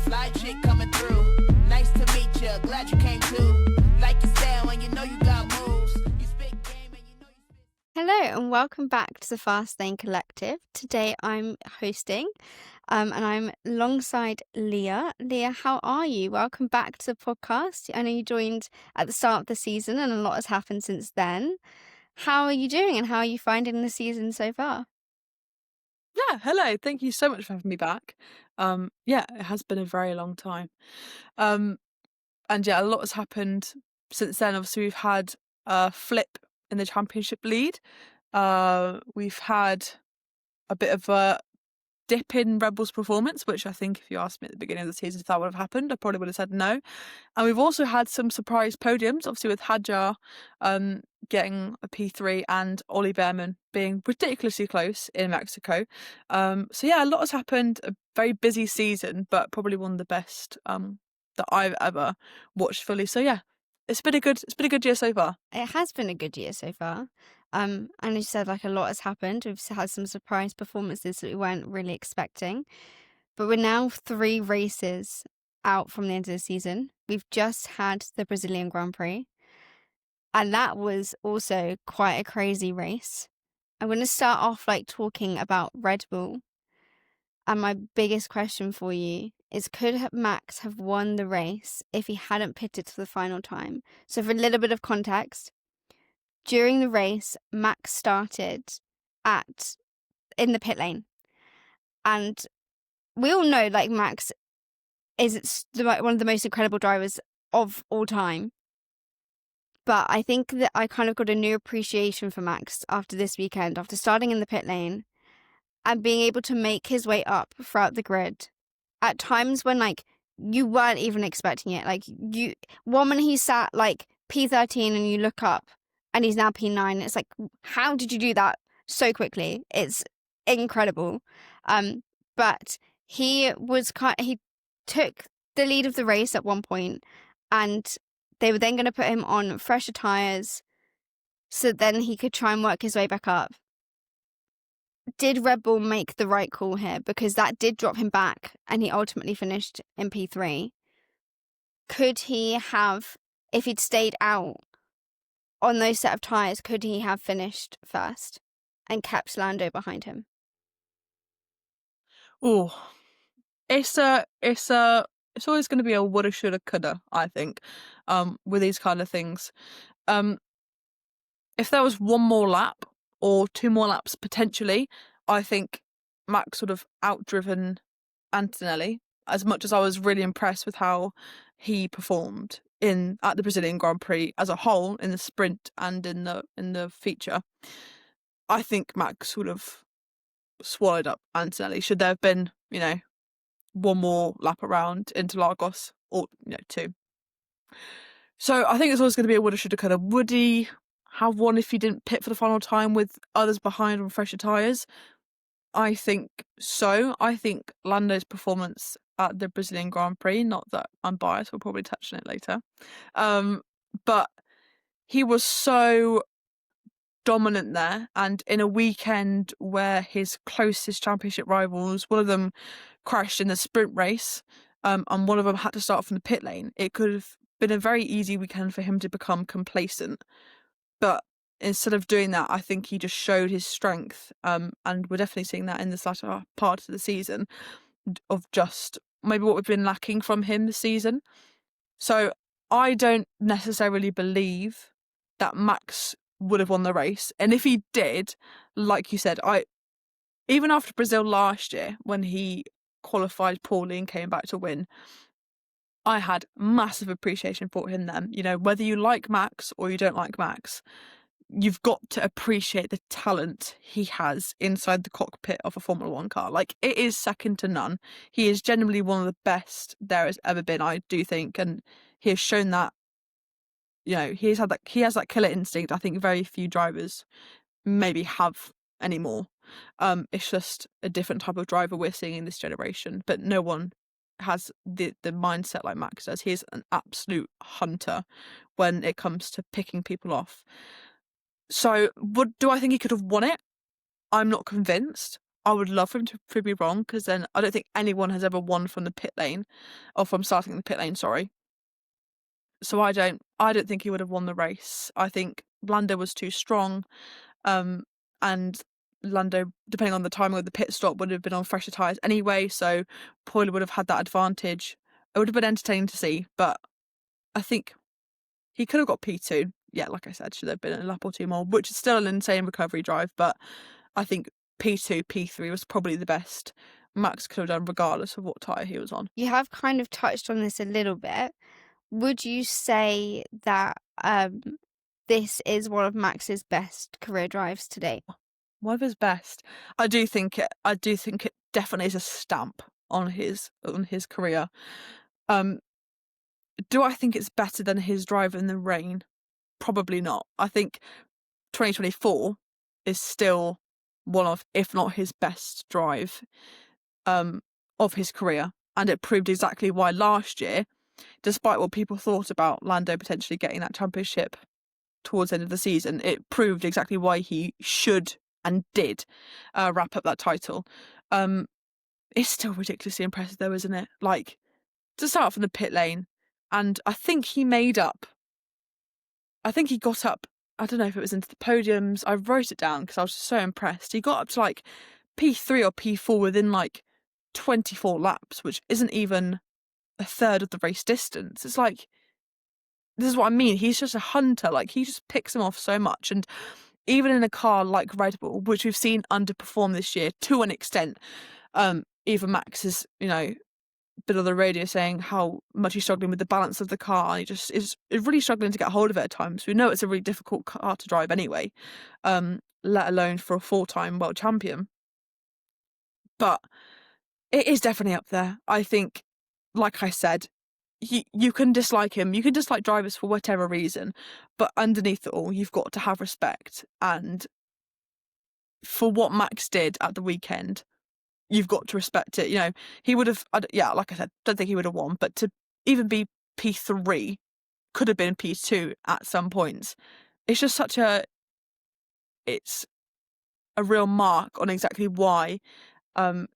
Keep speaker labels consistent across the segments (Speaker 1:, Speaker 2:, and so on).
Speaker 1: Fly chick coming through. Nice to meet you. Glad you came too. Like you said when you know you got moves. You spit game and you know you spit.
Speaker 2: Hello and welcome back to the Fast Lane Collective. Today I'm hosting and I'm alongside Leah. Leah, how are you? Welcome back to the podcast. I know you joined at the start of the season and a lot has happened since then. How are you doing and how are you finding the season so far?
Speaker 3: Yeah, hello. Thank you so much for having me back. Yeah, it has been a very long time. And yeah, a lot has happened since then. Obviously, we've had a flip in the championship lead. We've had a bit of a dip in Red Bull's performance, which I think if you asked me at the beginning of the season if that would have happened, I probably would have said no. And we've also had some surprise podiums, obviously with Hadjar getting a P3 and Ollie Behrman being ridiculously close in Mexico. So yeah, a lot has happened. A very busy season, but probably one of the best that I've ever watched fully. So yeah, it's been a good year so far.
Speaker 2: It has been a good year so far. And as you said, like a lot has happened. We've had some surprise performances that we weren't really expecting. But we're now 3 races out from the end of the season. We've just had the Brazilian Grand Prix. And that was also quite a crazy race. I'm going to start off talking about Red Bull. And my biggest question for you is, could Max have won the race if he hadn't pitted for the final time? So for a little bit of context, during the race, Max started in the pit lane. And we all know Max is one of the most incredible drivers of all time. But I think that I kind of got a new appreciation for Max after this weekend, after starting in the pit lane and being able to make his way up throughout the grid at times when you weren't even expecting it. One minute he sat P13 and you look up and he's now P9. It's like, how did you do that so quickly? It's incredible. But he took the lead of the race at one point, and they were then going to put him on fresher tyres so then he could try and work his way back up. Did Red Bull make the right call here? Because that did drop him back and he ultimately finished in P3. Could he have, if he'd stayed out on those set of tyres, could he have finished first and kept Lando behind him?
Speaker 3: Oh, it's always going to be a woulda, shoulda, coulda, I think, with these kind of things. If there was one more lap or 2 more laps potentially, I think Max would have outdriven Antonelli. As much as I was really impressed with how he performed at the Brazilian Grand Prix as a whole, in the sprint and in the feature, I think Max would have swallowed up Antonelli. Should there have been, one more lap around Interlagos, or 2. So I think it's always going to be a woulda, shoulda, coulda. Would he have won if he didn't pit for the final time with others behind on fresher tyres? I think so. I think Lando's performance at the Brazilian Grand Prix, not that I'm biased, we'll probably touch on it later, but he was so dominant there, and in a weekend where his closest championship rivals, one of them crashed in the sprint race, and one of them had to start from the pit lane, it could have been a very easy weekend for him to become complacent. But instead of doing that, I think he just showed his strength, and we're definitely seeing that in this latter part of the season, of just maybe what we've been lacking from him this season. So I don't necessarily believe that Max would have won the race. And if he did, like you said, even after Brazil last year, when he qualified poorly and came back to win, I had massive appreciation for him then. Whether you like Max or you don't like Max, you've got to appreciate the talent he has inside the cockpit of a Formula One car. It is second to none. He is genuinely one of the best there has ever been, I do think, and he has shown that. He has that killer instinct. I think very few drivers maybe have anymore. It's just a different type of driver we're seeing in this generation, but no one has the mindset like Max does. He is an absolute hunter when it comes to picking people off. So do I think he could have won it? I'm not convinced. I would love for him to prove me wrong, because then I don't think anyone has ever won from the pit lane, or from starting in the pit lane, sorry. So I don't think he would have won the race. I think Lando was too strong, and Lando, depending on the timing of the pit stop, would have been on fresher tyres anyway, so Poyle would have had that advantage. It would have been entertaining to see, but I think he could have got P2. Yeah, like I said, should have been a lap or two more, which is still an insane recovery drive, but I think P2, P3 was probably the best Max could have done regardless of what tyre he was on.
Speaker 2: You have kind of touched on this a little bit. Would you say that this is one of Max's best career drives to date?
Speaker 3: One of his best. I do think it definitely is a stamp on his career. Do I think it's better than his drive in the rain? Probably not. I think 2024 is still one of, if not his best drive of his career, and it proved exactly why last year, despite what people thought about Lando potentially getting that championship towards the end of the season, it proved exactly why he should and did wrap up that title. It's still ridiculously impressive though, isn't it? Like, to start from the pit lane, and I think he got up, I don't know if it was into the podiums, I wrote it down because I was just so impressed. He got up to like P3 or P4 within like 24 laps, which isn't even a third of the race distance. It's like, this is what I mean. He's just a hunter. Like, he just picks him off so much. And even in a car like Red Bull, which we've seen underperform this year to an extent, even Max has, been on the radio saying how much he's struggling with the balance of the car. And he just is really struggling to get hold of it at times. We know it's a really difficult car to drive anyway, let alone for a 4-time world champion. But it is definitely up there. I think, like I said, you can dislike him, you can dislike drivers for whatever reason, but underneath it all, you've got to have respect. And for what Max did at the weekend, you've got to respect it. He would have, like I said, don't think he would have won, but to even be P3, could have been P2 at some points. It's just it's a real mark on exactly why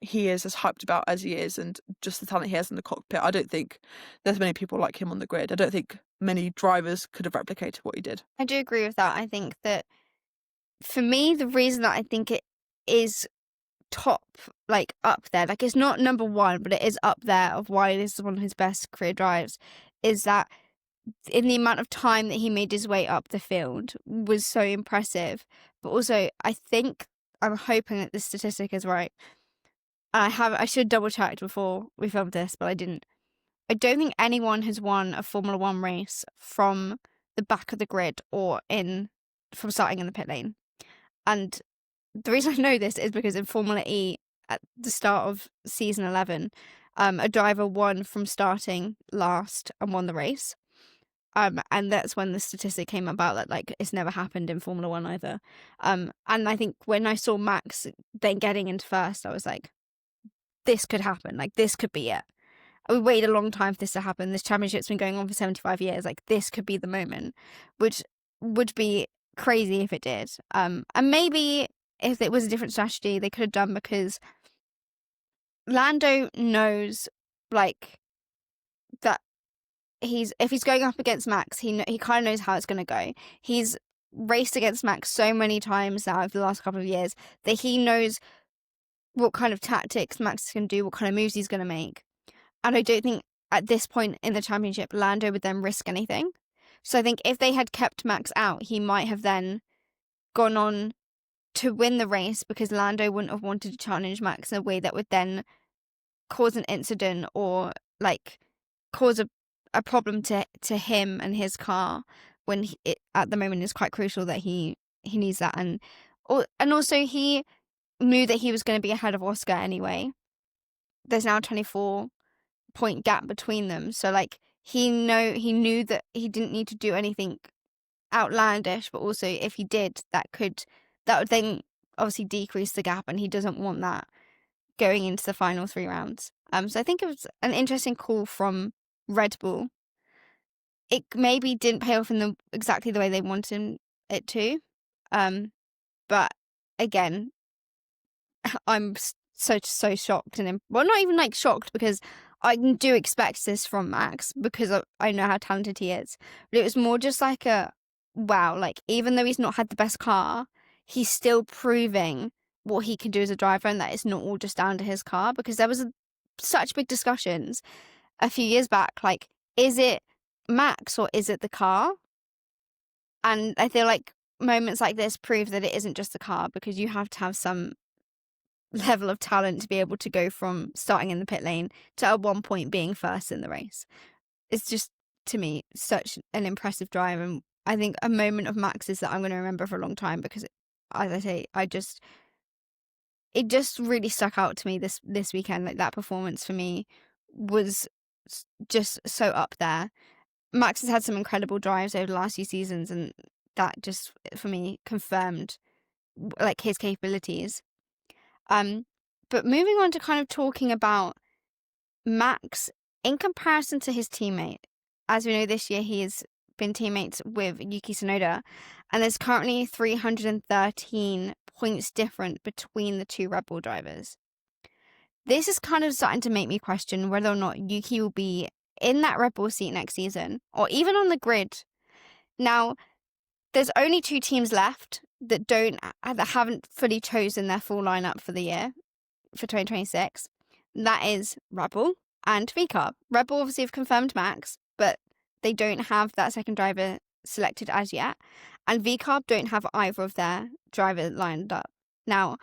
Speaker 3: he is as hyped about as he is, and just the talent he has in the cockpit. I don't think there's many people like him on the grid. I don't think many drivers could have replicated what he did.
Speaker 2: I do agree with that. I think that, for me, the reason that I think it is top, like up there, like it's not number one, but it is up there of why this is one of his best career drives, is that in the amount of time that he made his way up the field was so impressive. But also, I'm hoping that this statistic is right. I should double checked before we filmed this, but I didn't. I don't think anyone has won a Formula One race from the back of the grid or from starting in the pit lane. And the reason I know this is because in Formula E, at the start of season 11, a driver won from starting last and won the race. And that's when the statistic came about that, like, it's never happened in Formula One either. And I think when I saw Max then getting into first, I was like, this could happen. Like, this could be it. We waited a long time for this to happen. This championship's been going on for 75 years. Like, this could be the moment, which would be crazy if it did. And maybe if it was a different strategy, they could have done, because Lando knows, like, that if he's going up against Max, he kind of knows how it's going to go. He's raced against Max so many times now over the last couple of years that he knows what kind of tactics Max is going to do, what kind of moves he's going to make. And I don't think at this point in the championship, Lando would then risk anything. So I think if they had kept Max out, he might have then gone on to win the race, because Lando wouldn't have wanted to challenge Max in a way that would then cause an incident or, like, cause a problem to him and his car, when it at the moment is quite crucial that he needs that. And also he knew that he was going to be ahead of Oscar anyway. There's now a 24-point gap between them, so, like, he knew that he didn't need to do anything outlandish, but also if he did, that would then obviously decrease the gap, and he doesn't want that going into the final 3 rounds. So I think it was an interesting call from Red Bull. It maybe didn't pay off in exactly the way they wanted it to, but again, I'm so shocked and well, not even like shocked, because I do expect this from Max because I know how talented he is. But it was more just like a wow, like even though he's not had the best car, he's still proving what he can do as a driver, and that it's not all just down to his car. Because there was such big discussions a few years back, like, is it Max or is it the car? And I feel like moments like this prove that it isn't just the car, because you have to have some level of talent to be able to go from starting in the pit lane to at one point being first in the race. It's just, to me, such an impressive drive, and I think a moment of Max's that I'm going to remember for a long time, because as I say, it just really stuck out to me this weekend. Like, that performance for me was just so up there. Max has had some incredible drives over the last few seasons, and that just, for me, confirmed like his capabilities. But moving on to kind of talking about Max in comparison to his teammate. As we know, this year he has been teammates with Yuki Tsunoda, and there's currently 313 points different between the two Red Bull drivers. This is kind of starting to make me question whether or not Yuki will be in that Red Bull seat next season, or even on the grid. Now, there's only 2 teams left that haven't fully chosen their full lineup for the year, for 2026. That is Red Bull and VCARB. Red Bull obviously have confirmed Max, but they don't have that second driver selected as yet. And VCARB don't have either of their drivers lined up. Now,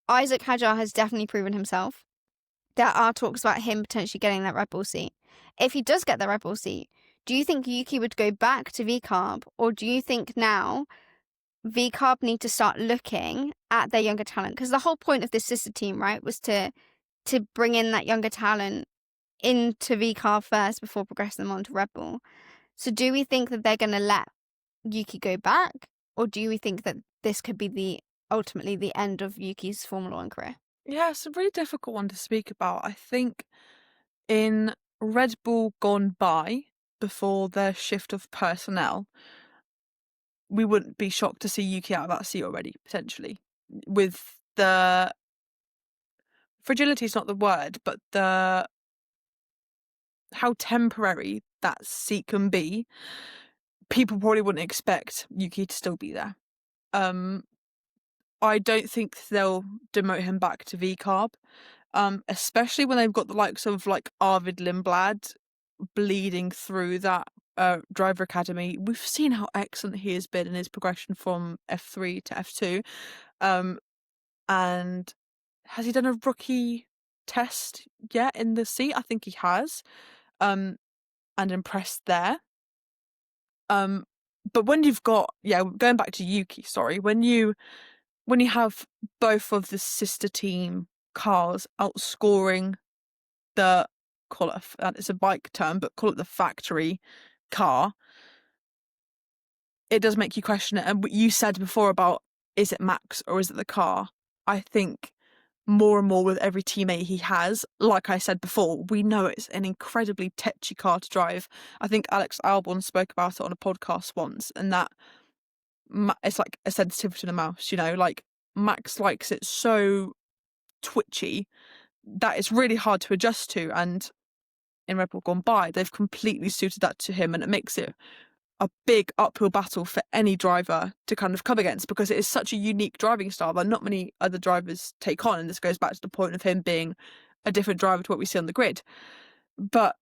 Speaker 2: Isaac Hadjar has definitely proven himself. There are talks about him potentially getting that Red Bull seat. If he does get the Red Bull seat, do you think Yuki would go back to VCARB, or do you think now VCARB need to start looking at their younger talent? Because the whole point of this sister team, right, was to bring in that younger talent into VCARB first before progressing them on to Red Bull. So do we think that they're going to let Yuki go back, or do we think that this could be ultimately the end of Yuki's Formula One career?
Speaker 3: Yeah, it's a really difficult one to speak about. I think in Red Bull gone by, before their shift of personnel, we wouldn't be shocked to see Yuki out of that seat already, potentially. With the fragility is not the word, but how temporary that seat can be, people probably wouldn't expect Yuki to still be there. I don't think they'll demote him back to VCARB, especially when they've got the likes of like Arvid Lindblad bleeding through that driver academy. We've seen how excellent he has been in his progression from F3 to F2. And has he done a rookie test yet in the seat? I think he has. And impressed there. But when you've got, going back to Yuki, when you have both of the sister team cars outscoring it's a bike term, but call it the factory car, it does make you question it. And what you said before about, is it Max or is it the car? I think more and more with every teammate he has, like I said before, we know it's an incredibly tetchy car to drive. I think Alex Albon spoke about it on a podcast once, and that it's like a sensitivity to the mouse, like Max likes it so twitchy that it's really hard to adjust to, and in Red Bull gone by, they've completely suited that to him, and it makes it a big uphill battle for any driver to kind of come against, because it is such a unique driving style that not many other drivers take on, and this goes back to the point of him being a different driver to what we see on the grid. But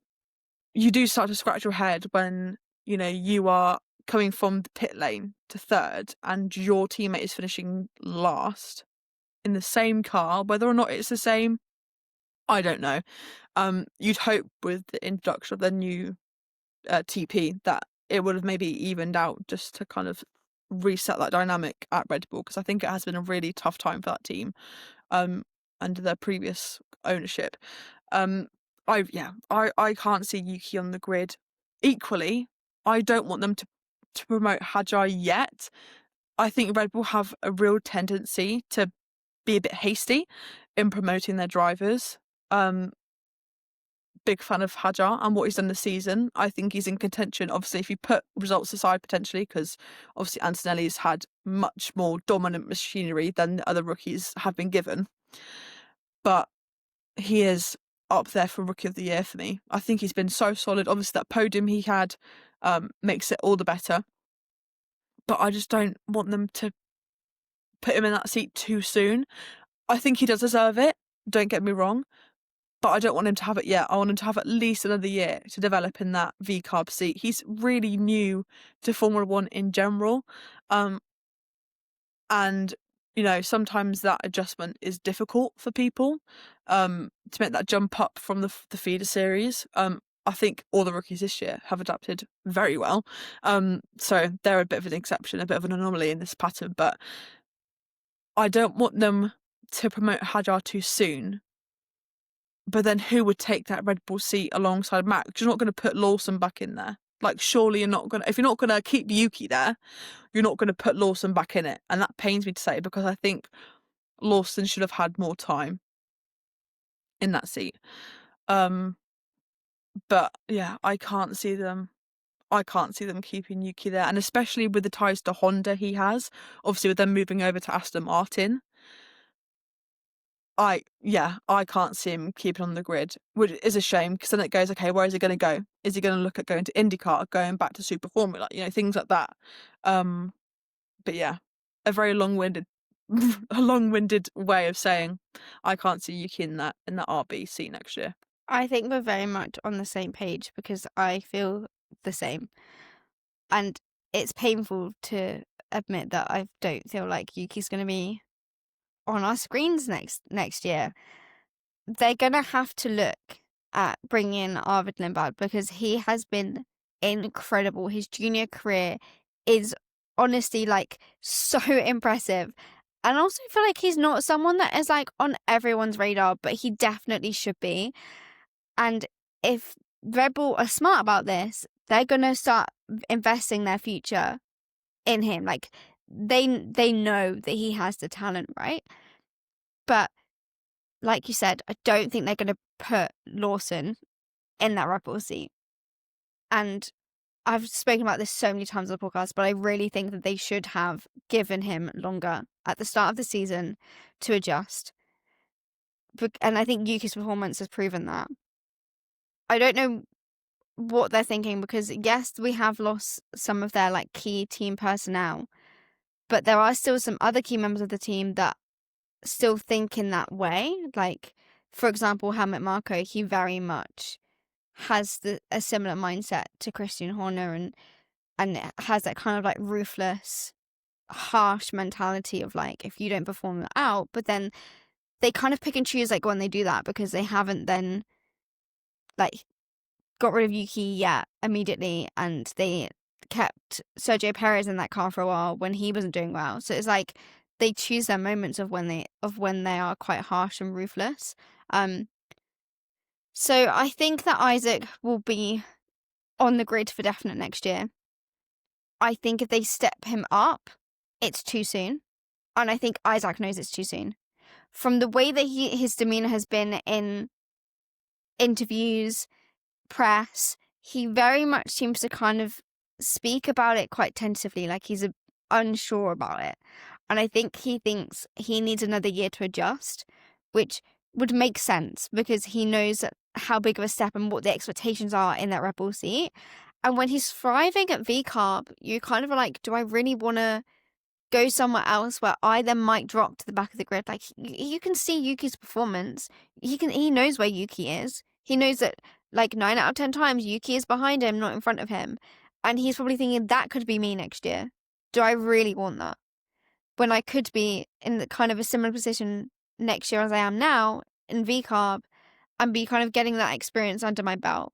Speaker 3: you do start to scratch your head when, you are coming from the pit lane to third and your teammate is finishing last in the same car. Whether or not it's the same, I don't know. You'd hope with the introduction of the new TP that it would have maybe evened out, just to kind of reset that dynamic at Red Bull, because I think it has been a really tough time for that team under their previous ownership. I can't see Yuki on the grid. Equally, I don't want them to promote Hadjar yet. I think Red Bull have a real tendency to be a bit hasty in promoting their drivers. Big fan of Hadjar and what he's done this season. I think he's in contention, obviously, if you put results aside potentially, because obviously Antonelli's had much more dominant machinery than the other rookies have been given. But he is up there for Rookie of the Year for me. I think he's been so solid. Obviously, that podium he had makes it all the better. But I just don't want them to put him in that seat too soon. I think he does deserve it, don't get me wrong, but I don't want him to have it yet. I want him to have at least another year to develop in that V-carb seat. He's really new to Formula One in general. And, you know, sometimes that adjustment is difficult for people to make that jump up from the feeder series. I think all the rookies this year have adapted very well. So they're a bit of an exception, a bit of an anomaly in this pattern, but I don't want them to promote Hadjar too soon. But then who would take that Red Bull seat alongside Max? You're not going to put Lawson back in there. Like, surely you're not going to, if you're not going to keep Yuki there, you're not going to put Lawson back in it. And that pains me to say, because I think Lawson should have had more time in that seat. But yeah, I can't see them keeping Yuki there. And especially with the ties to Honda he has, obviously with them moving over to Aston Martin, I can't see him keeping on the grid, which is a shame, because then it goes, okay, where is he going to go? Is he going to look at going to IndyCar, going back to Super Formula, you know, things like that. But yeah, a very long-winded way of saying I can't see Yuki in that RB seat next year.
Speaker 2: I think we're very much on the same page, because I feel the same. And it's painful to admit that I don't feel like Yuki's going to be on our screens next year. They're going to have to look at bringing in Arvid Lindblad, because he has been incredible. His junior career is honestly like so impressive. And I also feel like he's not someone that is like on everyone's radar, but he definitely should be. And if Red Bull are smart about this, they're going to start investing their future in him. Like, they know that he has the talent, right? But like you said, I don't think they're going to put Lawson in that Red Bull seat. And I've spoken about this so many times on the podcast, but I really think that they should have given him longer at the start of the season to adjust. And I think Yuki's performance has proven that. I don't know what they're thinking, because yes, we have lost some of their like key team personnel, but there are still some other key members of the team that still think in that way. Like, for example, Helmut Marko, he very much has a similar mindset to Christian Horner, and has that kind of like ruthless, harsh mentality of like, if you don't perform it out. But then they kind of pick and choose like when they do that, because they haven't then like got rid of Yuki yet immediately, and they kept Sergio Perez in that car for a while when he wasn't doing well. So it's like they choose their moments of when they are quite harsh and ruthless. So I think that Isaac will be on the grid for definite next year. I think if they step him up, it's too soon. And I think Isaac knows it's too soon. From the way that his demeanor has been in interviews, press, he very much seems to kind of speak about it quite tentatively, like he's unsure about it. And I think he thinks he needs another year to adjust, which would make sense, because he knows how big of a step and what the expectations are in that Red Bull seat. And when he's thriving at V-carb, you kind of are like, do I really want to go somewhere else where I then might drop to the back of the grid? Like, you can see Yuki's performance. He knows where Yuki is. He knows that like 9 out of 10 times Yuki is behind him, not in front of him. And he's probably thinking, that could be me next year. Do I really want that? When I could be in kind of a similar position next year as I am now in V-carb, and be kind of getting that experience under my belt.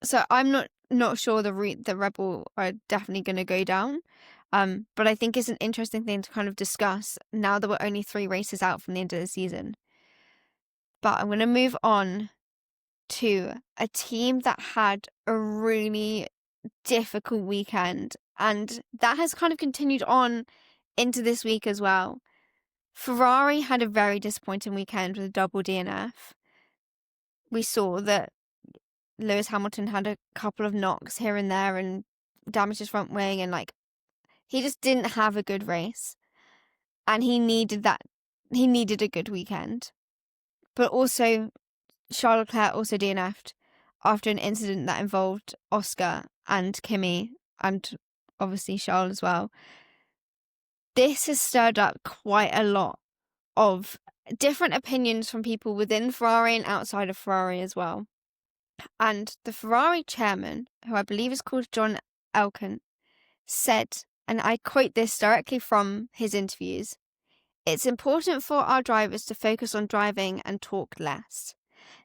Speaker 2: So I'm not sure the Red Bull are definitely going to go down. But I think it's an interesting thing to kind of discuss now that we're only 3 races out from the end of the season. But I'm going to move on to a team that had a really difficult weekend, and that has kind of continued on into this week as well. Ferrari had a very disappointing weekend with a double DNF. We saw that Lewis Hamilton had a couple of knocks here and there and damaged his front wing, and like, he just didn't have a good race, and he needed that he needed a good weekend. But also, Charles Leclerc also DNF'd after an incident that involved Oscar and Kimi, and obviously Charles as well. This has stirred up quite a lot of different opinions from people within Ferrari and outside of Ferrari as well. And the Ferrari chairman, who I believe is called John Elkann, said, and I quote this directly from his interviews, "It's important for our drivers to focus on driving and talk less."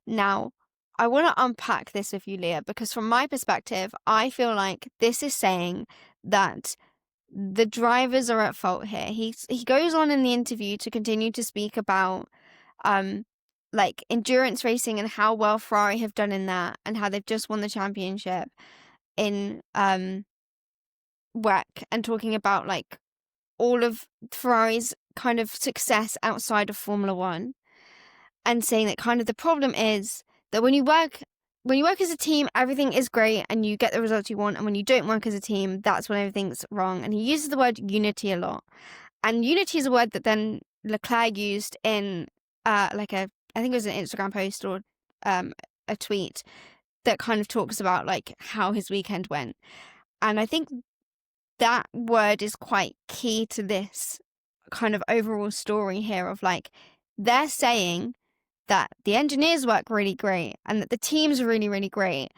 Speaker 2: Now, I want to unpack this with you, Leah, because from my perspective, I feel like this is saying that the drivers are at fault here. He goes on in the interview to continue to speak about like endurance racing and how well Ferrari have done in that, and how they've just won the championship in WEC, and talking about like all of Ferrari's kind of success outside of Formula One, and saying that kind of the problem is that when you work as a team, everything is great and you get the results you want, and when you don't work as a team, that's when everything's wrong. And he uses the word unity a lot, and unity is a word that then Leclerc used in I think it was an Instagram post or a tweet that kind of talks about like how his weekend went. And I think that word is quite key to this kind of overall story here of like, they're saying that the engineers work really great and that the teams are really, really great,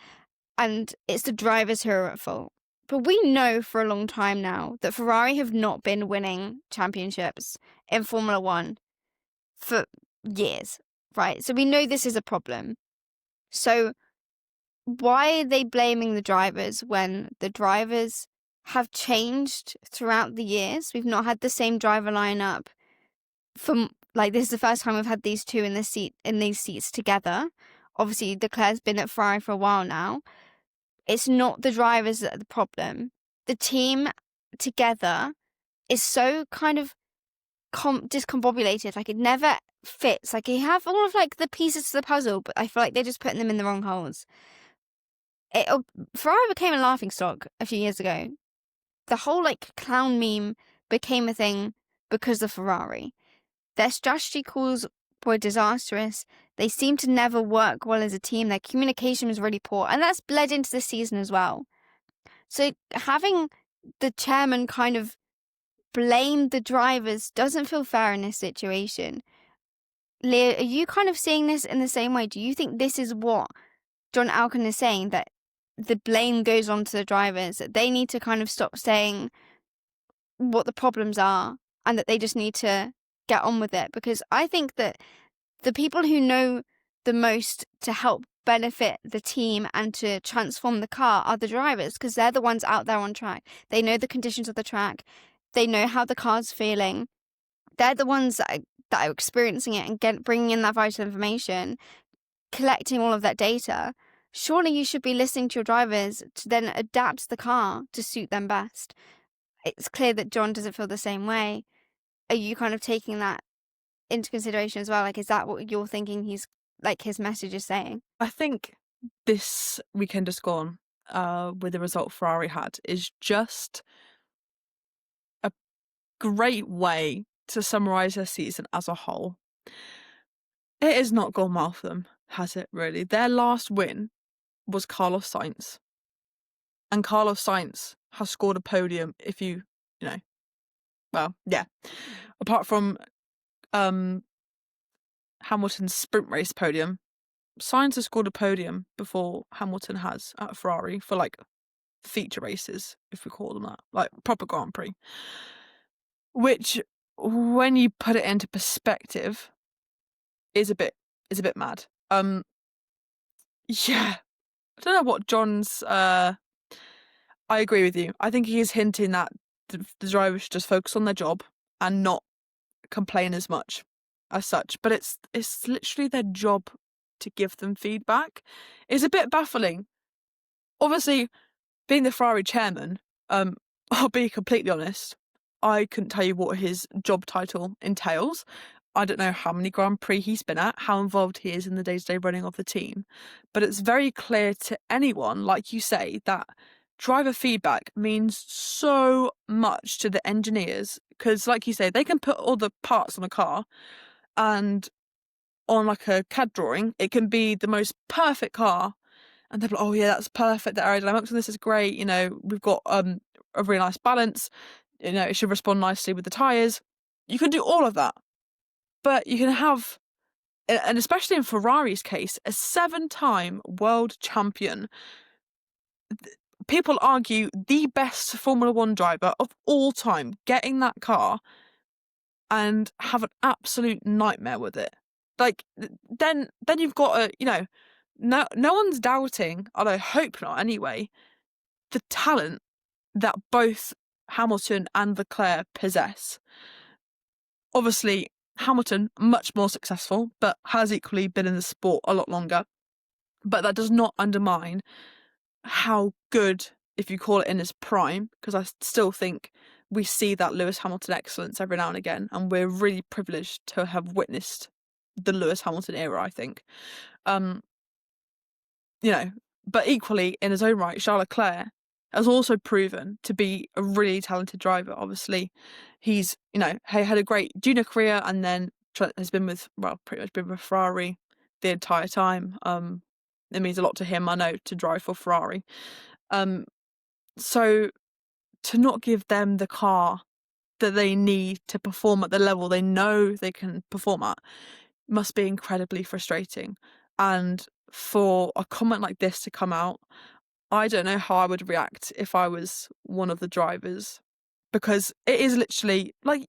Speaker 2: and it's the drivers who are at fault. But we know for a long time now that Ferrari have not been winning championships in Formula One for years, right? So we know this is a problem. So why are they blaming the drivers when the drivers have changed throughout the years? We've not had the same driver lineup from like, this is the first time we've had these two in these seats together. Obviously, Leclerc's been at Ferrari for a while now. It's not the drivers that are the problem. The team together is so kind of discombobulated. Like, it never fits. Like, you have all of like the pieces to the puzzle, but I feel like they're just putting them in the wrong holes. Ferrari became a laughingstock a few years ago. The whole like clown meme became a thing because of Ferrari. Their strategy calls were disastrous. They seem to never work well as a team. Their communication was really poor, and that's bled into the season as well. So having the chairman kind of blame the drivers doesn't feel fair in this situation. Leah, are you kind of seeing this in the same way? Do you think this is what John Elkann is saying, that the blame goes on to the drivers, that they need to kind of stop saying what the problems are and that they just need to get on with it? Because I think that the people who know the most to help benefit the team and to transform the car are the drivers, because they're the ones out there on track. They know the conditions of the track. They know how the car's feeling. They're the ones that are experiencing it and bringing in that vital information, collecting all of that data. Surely you should be listening to your drivers to then adapt the car to suit them best. It's clear that John doesn't feel the same way. Are you kind of taking that into consideration as well? Like, is that what you're thinking his message is saying?
Speaker 3: I think this weekend just gone, with the result Ferrari had, is just a great way to summarise their season as a whole. It has not gone well for them, has it really? Their last win was Carlos Sainz. And Carlos Sainz has scored a podium, if you know, well, yeah. Apart from Hamilton's sprint race podium, Sainz has scored a podium before Hamilton has at Ferrari for like feature races, if we call them that, like proper Grand Prix. Which, when you put it into perspective, is a bit mad. Yeah, I don't know what John's. I agree with you. I think he is hinting that the drivers should just focus on their job and not complain as much as such. But it's literally their job to give them feedback. It's a bit baffling. Obviously, being the Ferrari chairman, I'll be completely honest, I couldn't tell you what his job title entails. I don't know how many Grand Prix he's been at, how involved he is in the day-to-day running of the team. But it's very clear to anyone, like you say, that driver feedback means so much to the engineers because, like you say, they can put all the parts on a car, and on like a CAD drawing, it can be the most perfect car, and they're like, oh yeah, that's perfect. The aerodynamics on this is great. We've got a really nice balance. It should respond nicely with the tires. You can do all of that, but you can have, and especially in Ferrari's case, a 7-time world champion. People argue the best Formula One driver of all time getting that car and have an absolute nightmare with it. Like, then you've got a, no one's doubting, and I hope not anyway, the talent that both Hamilton and Leclerc possess. Obviously, Hamilton, much more successful, but has equally been in the sport a lot longer. But that does not undermine how good, if you call it in his prime, because I still think we see that Lewis Hamilton excellence every now and again, and we're really privileged to have witnessed the Lewis Hamilton era, I think. But equally, in his own right, Charles Leclerc has also proven to be a really talented driver. Obviously, he's, had a great junior career, and then has been pretty much been with Ferrari the entire time. It means a lot to him, I know, to drive for Ferrari. So to not give them the car that they need to perform at the level they know they can perform at must be incredibly frustrating. And for a comment like this to come out, I don't know how I would react if I was one of the drivers, because it is literally like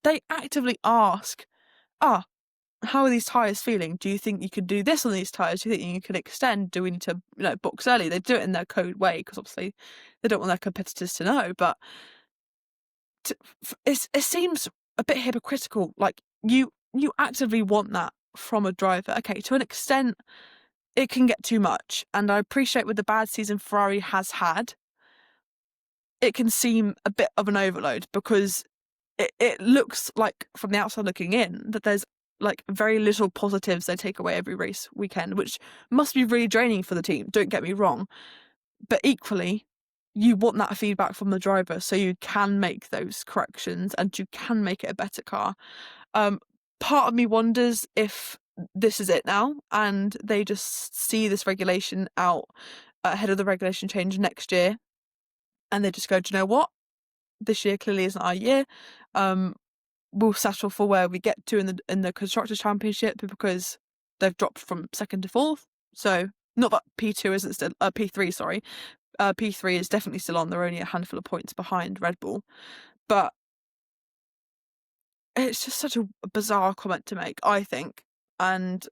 Speaker 3: they actively ask, how are these tyres feeling? Do you think you could do this on these tyres? Do you think you can extend? Do we need to, box early? They do it in their code way because obviously they don't want their competitors to know. But it seems a bit hypocritical. Like you actively want that from a driver. Okay, to an extent, it can get too much. And I appreciate with the bad season Ferrari has had, it can seem a bit of an overload because it looks like from the outside looking in that there's like very little positives they take away every race weekend, which must be really draining for the team, don't get me wrong. But equally, you want that feedback from the driver so you can make those corrections and you can make it a better car. Part of me wonders if this is it now and they just see this regulation out ahead of the regulation change next year and they just go, do you know what? This year clearly isn't our year. We'll settle for where we get to in the Constructors' Championship because they've dropped from 2nd to 4th. So not that P2 isn't still P3, sorry. P3 is definitely still on. They're only a handful of points behind Red Bull. But it's just such a bizarre comment to make, I think. And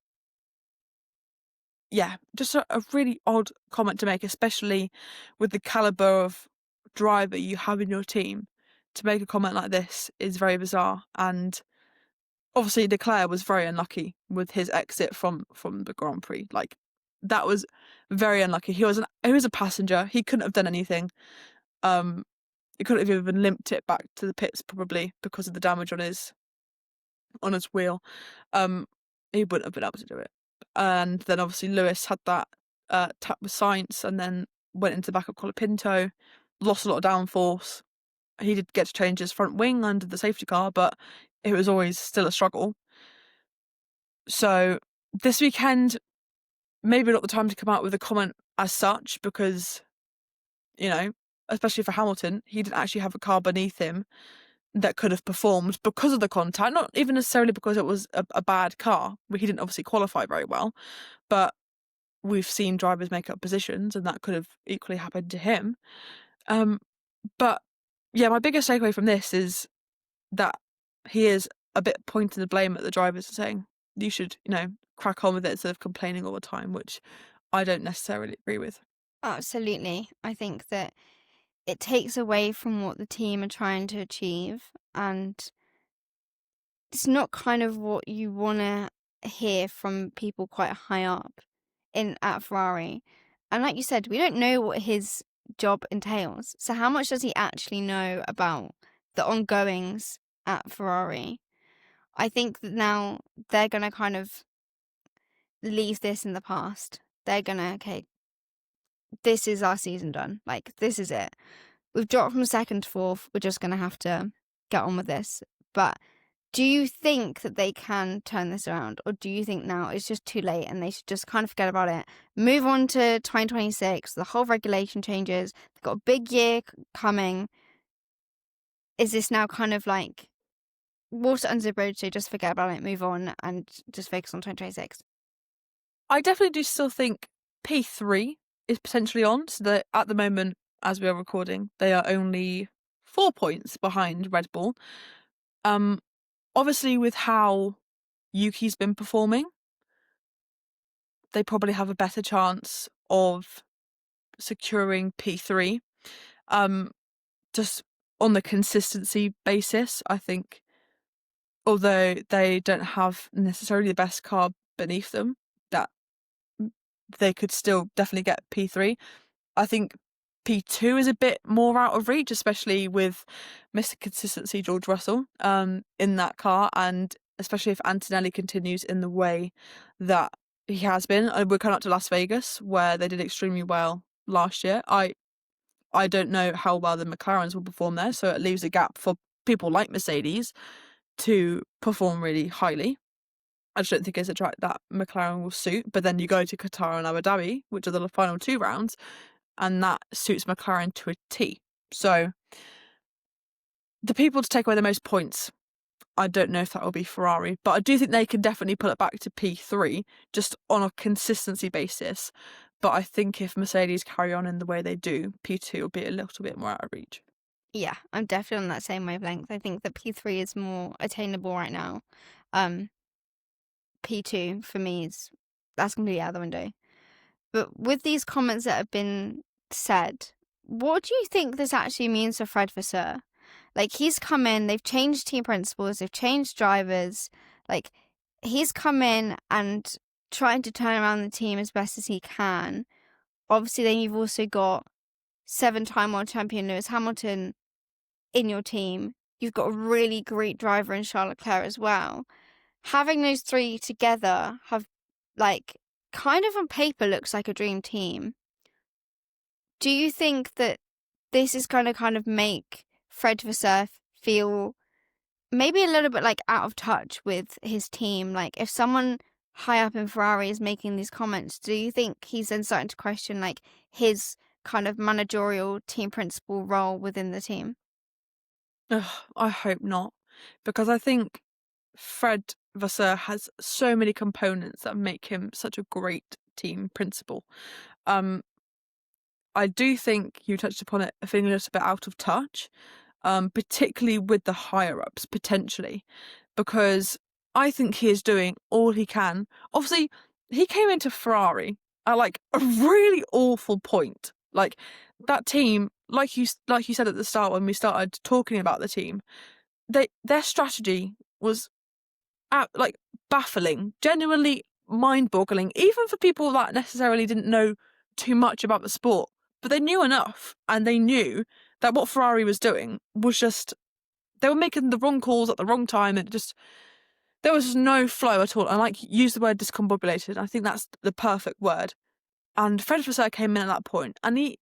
Speaker 3: yeah, just a really odd comment to make, especially with the caliber of driver you have in your team. To make a comment like this is very bizarre, and obviously Leclerc was very unlucky with his exit from the Grand Prix. Like that was very unlucky. He was a passenger. He couldn't have done anything. He couldn't have even limped it back to the pits probably because of the damage on his wheel. He wouldn't have been able to do it. And then obviously Lewis had that tap with Sainz and then went into the back of Colapinto, lost a lot of downforce. He did get to change his front wing under the safety car, but it was always still a struggle. So this weekend, maybe not the time to come out with a comment as such because, especially for Hamilton, he didn't actually have a car beneath him that could have performed because of the contact, not even necessarily because it was a bad car. He didn't obviously qualify very well, but we've seen drivers make up positions and that could have equally happened to him. But yeah, my biggest takeaway from this is that he is a bit pointing the blame at the drivers and saying, you should, crack on with it instead of complaining all the time, which I don't necessarily agree with.
Speaker 2: Absolutely. I think that it takes away from what the team are trying to achieve, and it's not kind of what you want to hear from people quite high up at Ferrari. And like you said, we don't know what his job entails. So how much does he actually know about the ongoings at Ferrari? I think that now they're going to kind of leave this in the past. They're going to, okay, this is our season done. Like, this is it. We've dropped from 2nd to 4th. We're just going to have to get on with this. But do you think that they can turn this around, or do you think now it's just too late and they should just kind of forget about it, move on to 2026, the whole regulation changes, they've got a big year coming? Is this now kind of like water under the bridge, so just forget about it, move on, and just focus on 2026?
Speaker 3: I definitely do still think P3 is potentially on, so that at the moment, as we are recording, they are only 4 points behind Red Bull. Obviously, with how Yuki's been performing, they probably have a better chance of securing P3. Just on the consistency basis, I think, although they don't have necessarily the best car beneath them, that they could still definitely get P3. I think P2 is a bit more out of reach, especially with Mr. Consistency George Russell in that car, and especially if Antonelli continues in the way that he has been. We're coming up to Las Vegas, where they did extremely well last year. I don't know how well the McLarens will perform there, so it leaves a gap for people like Mercedes to perform really highly. I just don't think it's a track that McLaren will suit. But then you go to Qatar and Abu Dhabi, which are the final 2 rounds, and that suits McLaren to a T. So the people to take away the most points, I don't know if that will be Ferrari, but I do think they can definitely pull it back to P3 just on a consistency basis. But I think if Mercedes carry on in the way they do, P2 will be a little bit more out of reach.
Speaker 2: Yeah, I'm definitely on that same wavelength. I think that P3 is more attainable right now. P2 for me that's completely out the window. But with these comments that have been said, what do you think this actually means for Fred Vasseur? Like, he's come in, they've changed team principals, they've changed drivers. Like, he's come in and trying to turn around the team as best as he can. Obviously, then you've also got 7-time world champion Lewis Hamilton in your team. You've got a really great driver in Charles Leclerc as well. Having those 3 together have, like, kind of on paper looks like a dream team. Do you think that this is going to kind of make Fred Vasseur feel maybe a little bit like out of touch with his team? Like, if someone high up in Ferrari is making these comments, do you think he's then starting to question like his kind of managerial team principal role within the team?
Speaker 3: I hope not, because I think Fred Vasseur has so many components that make him such a great team principal. I do think you touched upon it, feeling a little bit out of touch, particularly with the higher ups, potentially, because I think he is doing all he can. Obviously, he came into Ferrari at like a really awful point. Like, that team, like you said at the start when we started talking about the team, their strategy was like baffling, genuinely mind-boggling, even for people that necessarily didn't know too much about the sport. But they knew enough, and they knew that what Ferrari was doing was just, they were making the wrong calls at the wrong time, and there was no flow at all. And like, use the word discombobulated. I think that's the perfect word. And Fred Vasseur came in at that point, and he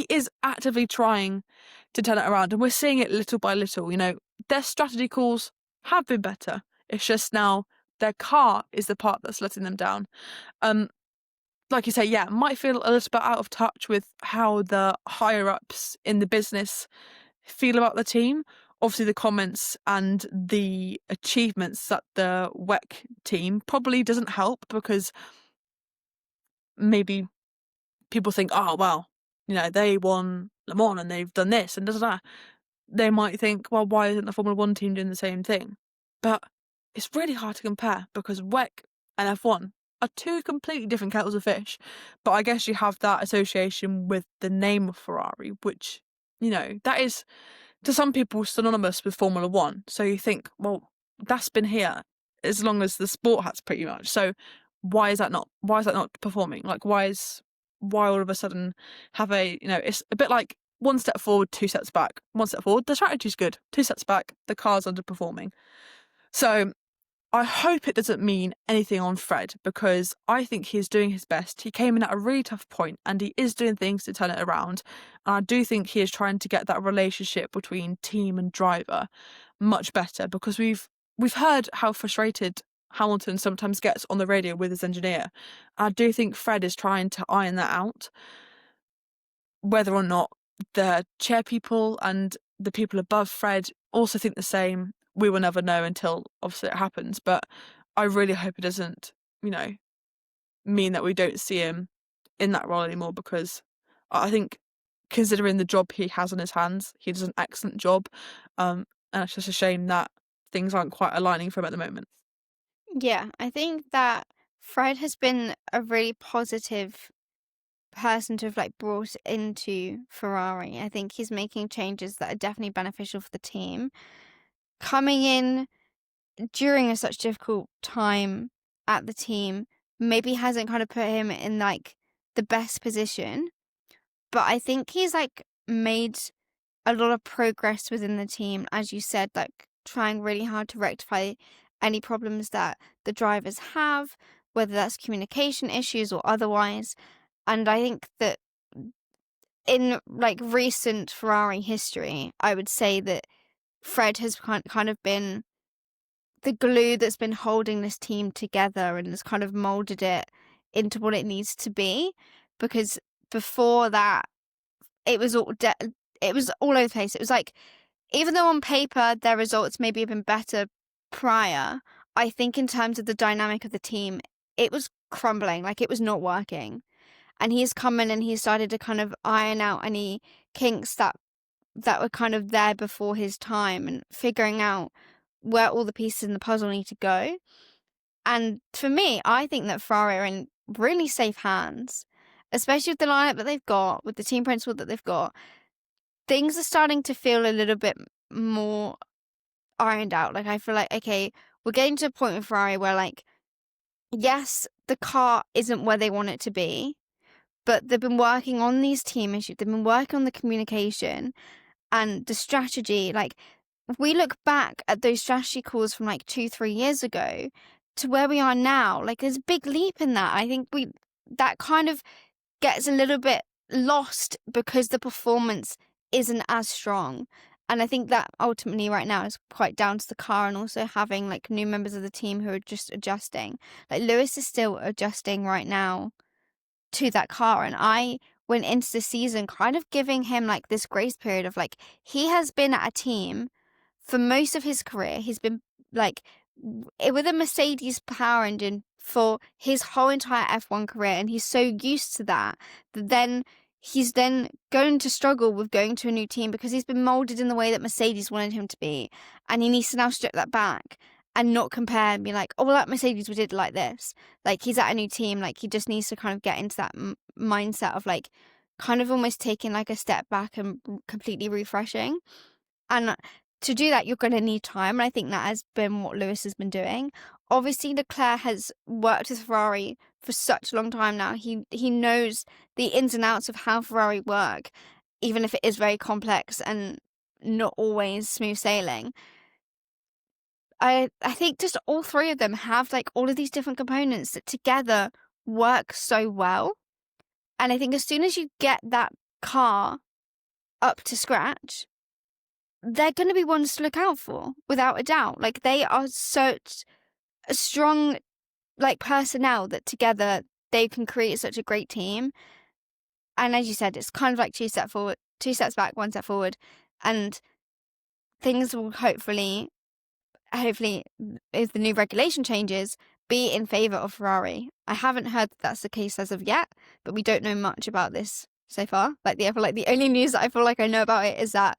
Speaker 3: is actively trying to turn it around, and we're seeing it little by little. You know, their strategy calls have been better. It's just now their car is the part that's letting them down. Like you say, yeah, might feel a little bit out of touch with how the higher ups in the business feel about the team. Obviously, the comments and the achievements that the WEC team probably doesn't help, because maybe people think, oh, well, you know, they won Le Mans and they've done this and da. They might think, well, why isn't the Formula 1 team doing the same thing? But it's really hard to compare, because WEC and F1 are 2 completely different kettles of fish. But I guess you have that association with the name of Ferrari, which, you know, that is to some people synonymous with Formula 1. So you think, well, that's been here as long as the sport has, pretty much. So why is that not performing? Like, why all of a sudden have a, you know, it's a bit like 1 step forward, 2 steps back. 1 step forward, the strategy's good. 2 steps back, the car's underperforming. So I hope it doesn't mean anything on Fred, because I think he's doing his best. He came in at a really tough point, and he is doing things to turn it around. And I do think he is trying to get that relationship between team and driver much better, because we've heard how frustrated Hamilton sometimes gets on the radio with his engineer. I do think Fred is trying to iron that out. Whether or not the chair people and the people above Fred also think the same, we will never know until obviously it happens. But I really hope it doesn't, mean that we don't see him in that role anymore, because I think, considering the job he has on his hands, he does an excellent job. And it's just a shame that things aren't quite aligning for him at the moment.
Speaker 2: Yeah, I think that Fred has been a really positive person to have brought into Ferrari. I think he's making changes that are definitely beneficial for the team. Coming in during a such difficult time at the team maybe hasn't kind of put him in the best position, but I think he's made a lot of progress within the team, as you said, trying really hard to rectify any problems that the drivers have, whether that's communication issues or otherwise. And I think that in recent Ferrari history, I would say that Fred has kind of been the glue that's been holding this team together and has kind of molded it into what it needs to be. Because before that, it was all over the place. It was even though on paper their results maybe have been better prior, I think in terms of the dynamic of the team, it was crumbling. It was not working. And he's come in and he started to kind of iron out any kinks that were kind of there before his time, and figuring out where all the pieces in the puzzle need to go. And for me, I think that Ferrari are in really safe hands, especially with the lineup that they've got, with the team principal that they've got. Things are starting to feel a little bit more ironed out. I feel okay, we're getting to a point with Ferrari where yes, the car isn't where they want it to be, but they've been working on these team issues. They've been working on the communication and the strategy. If we look back at those strategy calls from 2-3 years ago to where we are now, there's a big leap in that. I think that kind of gets a little bit lost because the performance isn't as strong. And I think that ultimately right now is quite down to the car, and also having new members of the team who are just adjusting. Lewis is still adjusting right now to that car, and I went into the season kind of giving him this grace period of he has been at a team for most of his career. He's been with a Mercedes power engine for his whole entire F1 career, and he's so used to that then he's then going to struggle with going to a new team because he's been molded in the way that Mercedes wanted him to be, and he needs to now strip that back and not compare and be oh, well, at Mercedes we did this. He's at a new team. He just needs to kind of get into that mindset of kind of almost taking a step back and completely refreshing. And to do that, you're going to need time. And I think that has been what Lewis has been doing. Obviously, Leclerc has worked with Ferrari for such a long time now. He knows the ins and outs of how Ferrari work, even if it is very complex and not always smooth sailing. I think just all three of them have all of these different components that together work so well. And I think as soon as you get that car up to scratch, they're going to be ones to look out for, without a doubt. They are such a strong personnel that together they can create such a great team. And as you said, it's kind of 2 steps back, 1 step forward, and things will hopefully, if the new regulation changes, be in favour of Ferrari. I haven't heard that that's the case as of yet, but we don't know much about this so far. The only news that I feel I know about it is that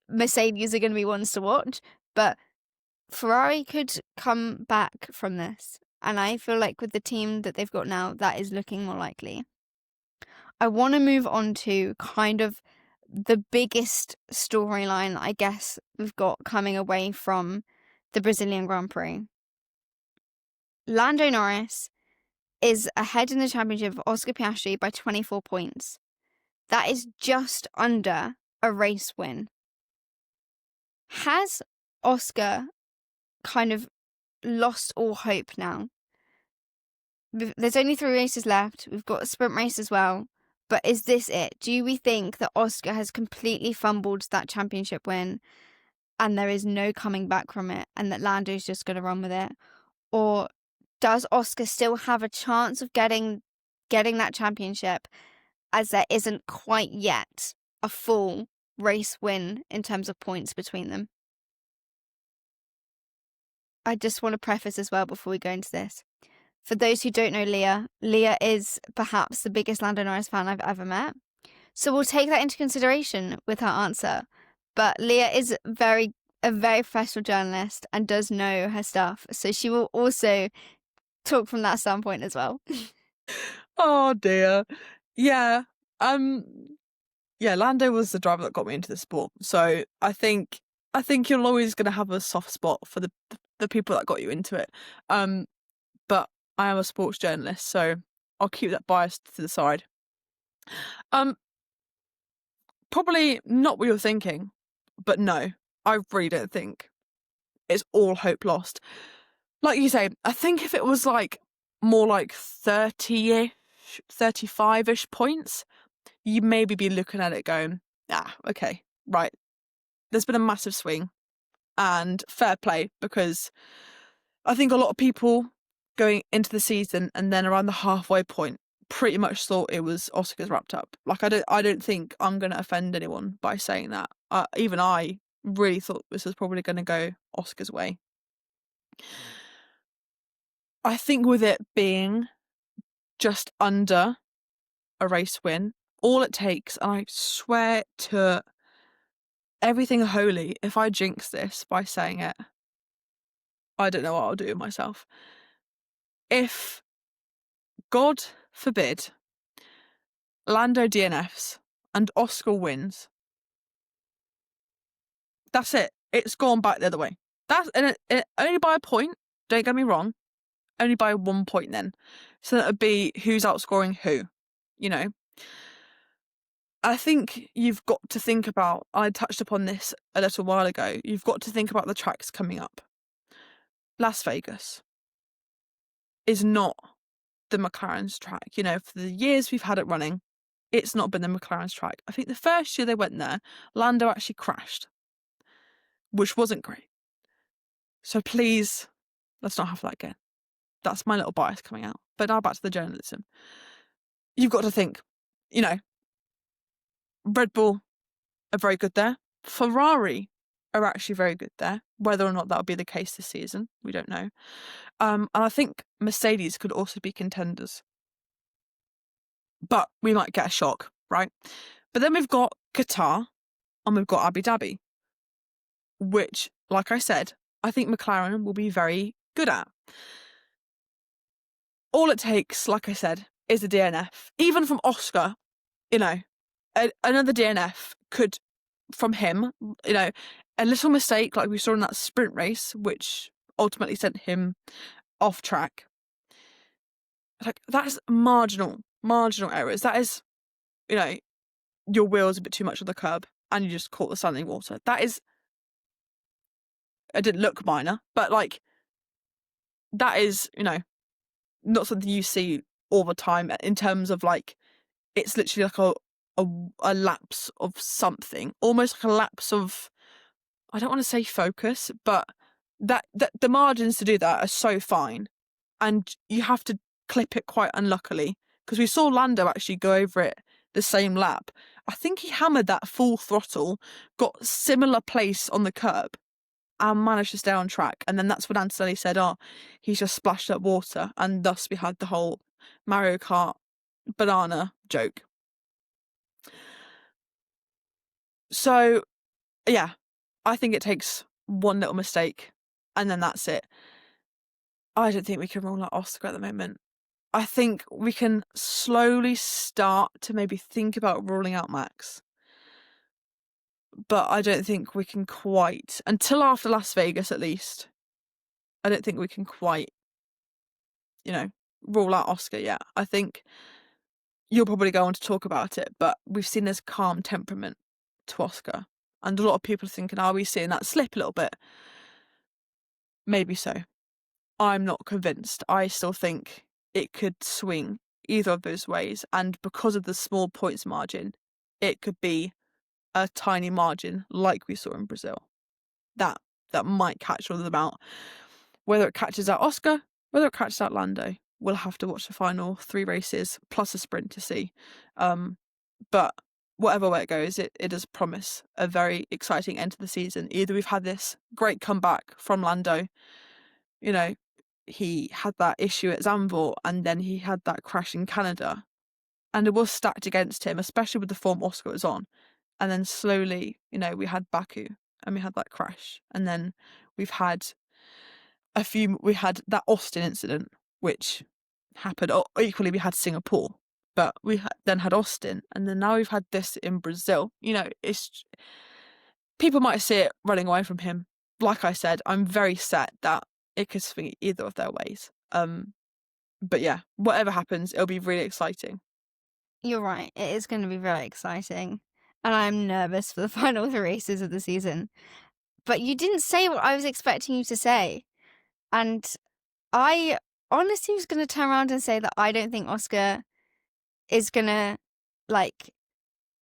Speaker 2: Mercedes are going to be ones to watch, but Ferrari could come back from this, and I feel with the team that they've got now, that is looking more likely. I want to move on to kind of the biggest storyline I guess we've got coming away from the Brazilian Grand Prix. Lando Norris is ahead in the championship of Oscar Piastri by 24 points. That is just under a race win. Has Oscar kind of lost all hope now? There's only 3 races left. We've got a sprint race as well. But is this it? Do we think that Oscar has completely fumbled that championship win? and there is no coming back from it, and that Lando's just going to run with it? Or does Oscar still have a chance of getting that championship, as there isn't quite yet a full race win in terms of points between them? I just want to preface as well before we go into this. For those who don't know Leah is perhaps the biggest Lando Norris fan I've ever met. So we'll take that into consideration with her answer. But Leah is a very professional journalist and does know her stuff. So she will also talk from that standpoint as well.
Speaker 3: Oh dear. Yeah. Lando was the driver that got me into the sport. So I think you're always going to have a soft spot for the people that got you into it. But I am a sports journalist, so I'll keep that bias to the side. Probably not what you're thinking, but no, I really don't think it's all hope lost. Like you say, I think if it was like more like 30-ish, 35-ish points, you maybe be looking at it going, okay, right. There's been a massive swing, and fair play, because I think a lot of people going into the season and then around the halfway point pretty much thought it was Oscar's wrapped up. Like, I don't think I'm going to offend anyone by saying that. Even I really thought this was probably going to go Oscar's way. I think with it being just under a race win, all it takes, and I swear to everything holy, if I jinx this by saying it, I don't know what I'll do with myself. If, God forbid, Lando DNFs and Oscar wins, that's it. It's gone back the other way. That's only by a point. Don't get me wrong. Only by 1 point then. So that would be who's outscoring who. You know. I think you've got to think about. I touched upon this a little while ago. You've got to think about the tracks coming up. Las Vegas is not the McLaren's track. You know, for the years we've had it running, it's not been the McLaren's track. I think the first year they went there, Lando actually crashed, which wasn't great. So please, let's not have that again. That's my little bias coming out. But now back to the journalism. You've got to think, you know, Red Bull are very good there. Ferrari are actually very good there. Whether or not that'll be the case this season, we don't know. And I think Mercedes could also be contenders. But we might get a shock, right? But then we've got Qatar and we've got Abu Dhabi, which, like I said, I think McLaren will be very good at. All it takes, like I said, is a DNF. Even from Oscar, you know, another DNF could, from him, you know, a little mistake like we saw in that sprint race, which ultimately sent him off track. Like, that's marginal errors. That is, you know, your wheel's a bit too much on the curb and you just caught the standing water. That is, it didn't look minor, but like, that is, you know, not something you see all the time in terms of like, it's literally like a lapse of something, almost like a lapse of, I don't want to say focus, but that the margins to do that are so fine, and you have to clip it quite unluckily, because we saw Lando actually go over it the same lap. I think he hammered that full throttle, got similar place on the curb, and managed to stay on track. And then that's when Antonelli said, he's just splashed up water, and thus we had the whole Mario Kart banana joke. So, yeah, I think it takes one little mistake and then that's it. I don't think we can rule out Oscar at the moment. I think we can slowly start to maybe think about ruling out Max. But I don't think we can quite, until after Las Vegas at least, I don't think we can quite, you know, rule out Oscar yet. I think you'll probably go on to talk about it, but we've seen this calm temperament to Oscar. And a lot of people are thinking, are we seeing that slip a little bit? Maybe so. I'm not convinced. I still think it could swing either of those ways. And because of the small points margin, it could be a tiny margin like we saw in Brazil. that might catch all of them out. Whether it catches out Oscar, whether it catches out Lando, we'll have to watch the final 3 races plus a sprint to see. But whatever way it goes, it does promise a very exciting end to the season. Either we've had this great comeback from Lando, you know, he had that issue at Zandvoort and then he had that crash in Canada, and it was stacked against him, especially with the form Oscar was on. And then slowly, you know, we had Baku and we had that crash, and then we've had we had that Austin incident, which happened. Equally, we had Singapore, but we then had Austin, and then now we've had this in Brazil. You know, people might see it running away from him. Like I said, I'm very set that it could swing either of their ways. But yeah, whatever happens, it'll be really exciting.
Speaker 2: You're right. It is going to be very exciting. And I'm nervous for the final 3 races of the season. But you didn't say what I was expecting you to say. And I honestly was going to turn around and say that I don't think Oscar is going to, like,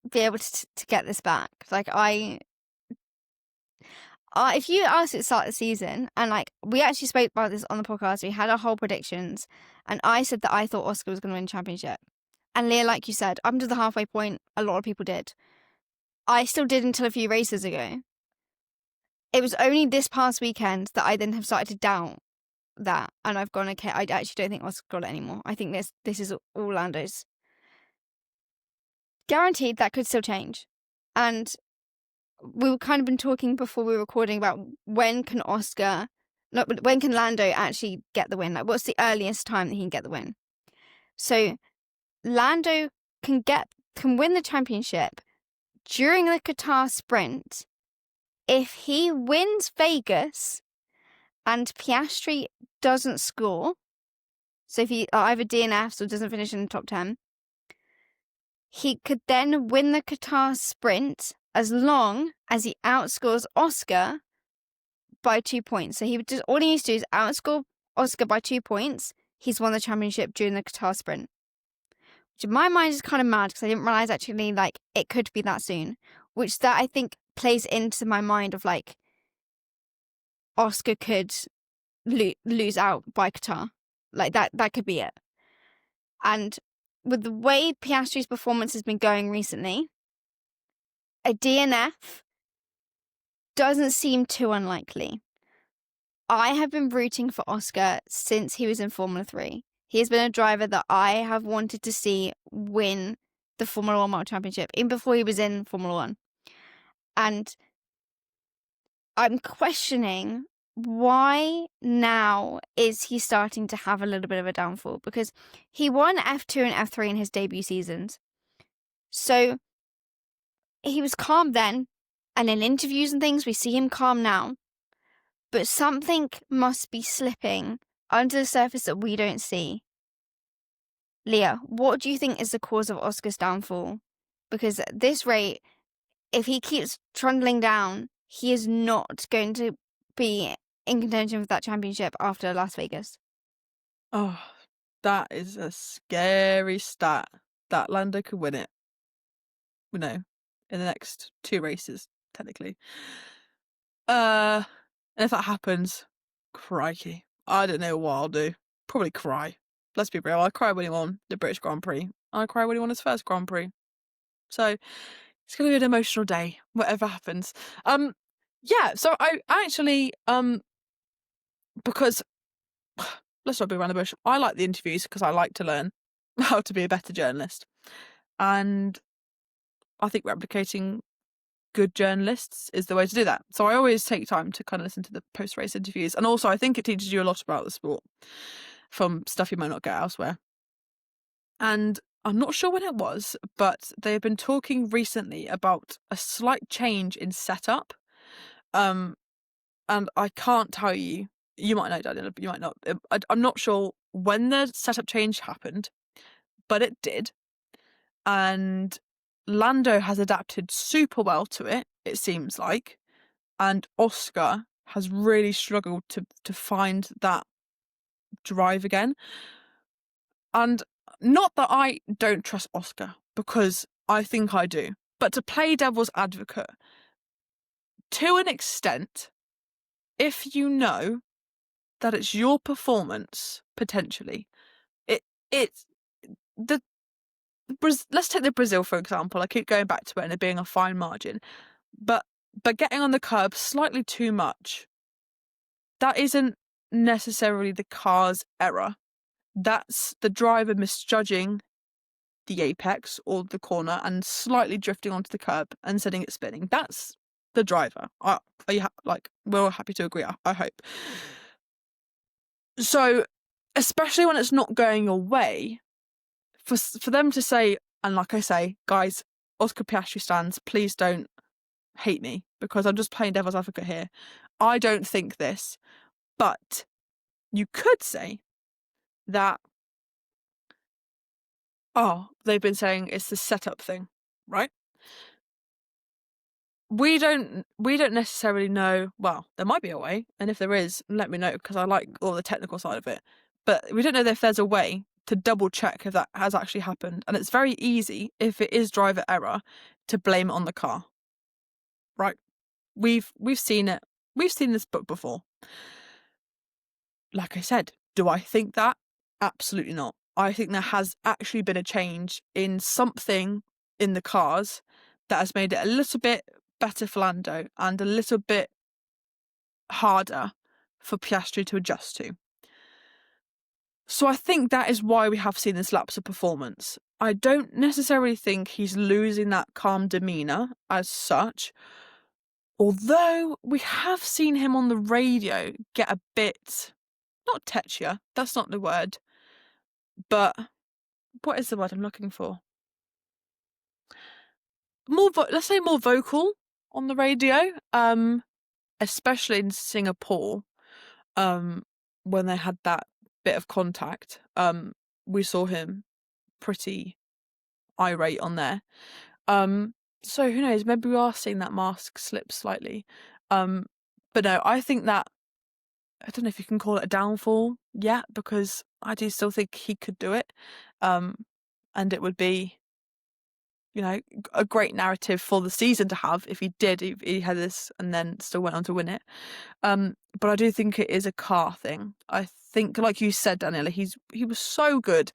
Speaker 2: be able to get this back. Like, if you asked at the start of the season, and, like, we actually spoke about this on the podcast, we had our whole predictions, and I said that I thought Oscar was going to win the championship. And Leah, like you said, up to the halfway point, a lot of people did. I still did until a few races ago. It was only this past weekend that I then have started to doubt that, and I've gone, okay, I actually don't think Oscar got it anymore. I think this is all Lando's. Guaranteed that could still change. And we've kind of been talking before we were recording about when can Lando actually get the win? Like, what's the earliest time that he can get the win? So Lando can win the championship during the Qatar sprint if he wins Vegas and Piastri doesn't score. So if he either DNFs or doesn't finish in the top 10, he could then win the Qatar sprint as long as he outscores Oscar by 2 points. So all he needs to do is outscore Oscar by 2 points. He's won the championship during the Qatar sprint. Which in my mind is kind of mad because I didn't realise actually, like, it could be that soon. Which that I think plays into my mind of, like, Oscar could lose out by Qatar. Like, that could be it. And with the way Piastri's performance has been going recently, a DNF doesn't seem too unlikely. I have been rooting for Oscar since he was in Formula 3. He has been a driver that I have wanted to see win the Formula 1 World Championship, even before he was in Formula 1. And I'm questioning why now is he starting to have a little bit of a downfall, because he won F2 and F3 in his debut seasons. So he was calm then, and in interviews and things we see him calm now, but something must be slipping under the surface that we don't see. Leah, what do you think is the cause of Oscar's downfall? Because at this rate, if he keeps trundling down, he is not going to be in contention for that championship after Las Vegas.
Speaker 3: Oh, that is a scary stat that Lando could win it, you know, in the next 2 races, technically. And if that happens, crikey, I don't know what I'll do. Probably cry. Let's be real, I cried when he won the British Grand Prix. I cried when he won his first Grand Prix. So it's going to be an emotional day, whatever happens. Yeah, so I actually, because, let's not be around the bush, I like the interviews because I like to learn how to be a better journalist. And I think replicating good journalists is the way to do that. So I always take time to kind of listen to the post-race interviews. And also I think it teaches you a lot about the sport from stuff you might not get elsewhere. And I'm not sure when it was, but they've been talking recently about a slight change in setup. And I can't tell you, you might know, Daniella, but you might not. I'm not sure when the setup change happened, but it did. And Lando has adapted super well to it, it seems like. And Oscar has really struggled to find that drive again. And not that I don't trust Oscar, because I think I do. But to play devil's advocate, to an extent, if you know that it's your performance, potentially, it's let's take the Brazil, for example. I keep going back to it and it being a fine margin. But getting on the curb slightly too much, that isn't necessarily the car's error. That's the driver misjudging the apex or the corner and slightly drifting onto the curb and sending it spinning. That's the driver. We're all happy to agree, I hope. So, especially when it's not going your way, for them to say, and like I say, guys, Oscar Piastri stands, please don't hate me because I'm just playing devil's advocate here. I don't think this, but you could say that, they've been saying it's the setup thing, right? We don't necessarily know. Well, there might be a way, and if there is, let me know because I like all the technical side of it. But we don't know if there's a way to double check if that has actually happened, and it's very easy if it is driver error to blame it on the car. Right? We've seen it. We've seen this book before. Like I said, do I think that? Absolutely not. I think there has actually been a change in something in the cars that has made it a little bit better for Lando and a little bit harder for Piastri to adjust to. So I think that is why we have seen this lapse of performance. I don't necessarily think he's losing that calm demeanour as such, although we have seen him on the radio get a bit, not tetchier, that's not the word, but what is the word I'm looking for? Let's say more vocal on the radio, especially in Singapore, when they had that bit of contact. We saw him pretty irate on there. So who knows? Maybe we are seeing that mask slip slightly. But no, I think that, I don't know if you can call it a downfall yet, because I do still think he could do it. And it would be, a great narrative for the season to have if he did, if he had this and then still went on to win it. But I do think it is a car thing. I think, like you said, Daniella, he was so good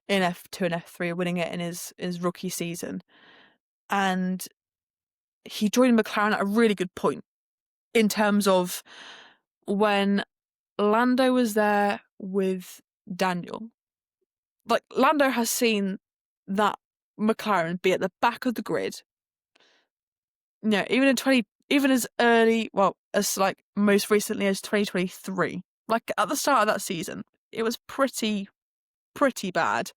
Speaker 3: in F2 and F3, winning it in his rookie season. And he joined McLaren at a really good point in terms of when Lando was there with Daniel. Like, Lando has seen that McLaren be at the back of the grid. Even as early, as like most recently as 2023. Like at the start of that season, it was pretty bad.